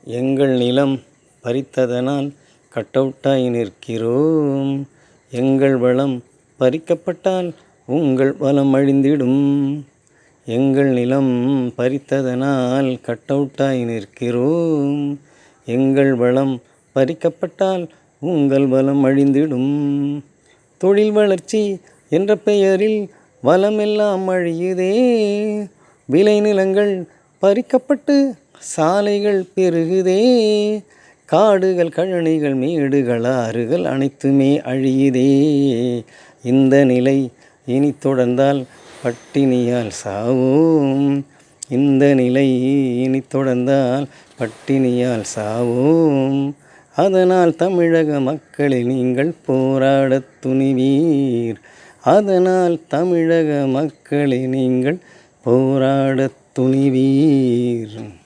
எங்கள் நிலம் பறித்ததனால் கட்டவுட்டாய் நிற்கிறோம். எங்கள் வளம் பறிக்கப்பட்டால் உங்கள் வளம் அழிந்திடும். எங்கள் நிலம் பறித்ததனால் கட்டவுட்டாய் நிற்கிறோம். எங்கள் வளம் பறிக்கப்பட்டால் உங்கள் வளம் அழிந்திடும். தொழில் வளர்ச்சி என்ற பெயரில் வளமெல்லாம் அழியுதே. விளைநிலங்கள் பறிக்கப்பட்டு சாலைகள் பெருகுதே. காடுகள் கழனிகள் மேடுகள் ஆறுகள் அனைத்துமே அழியுதே. இந்த நிலை இனி தொடர்ந்தால் பட்டினியால் சாவோம். இந்த நிலை இனி தொடர்ந்தால் பட்டினியால் சாவோம். அதனால் தமிழக மக்களை நீங்கள் போராடத் துணிவீர். அதனால் தமிழக மக்களை நீங்கள் போராடத் துணிவீர்.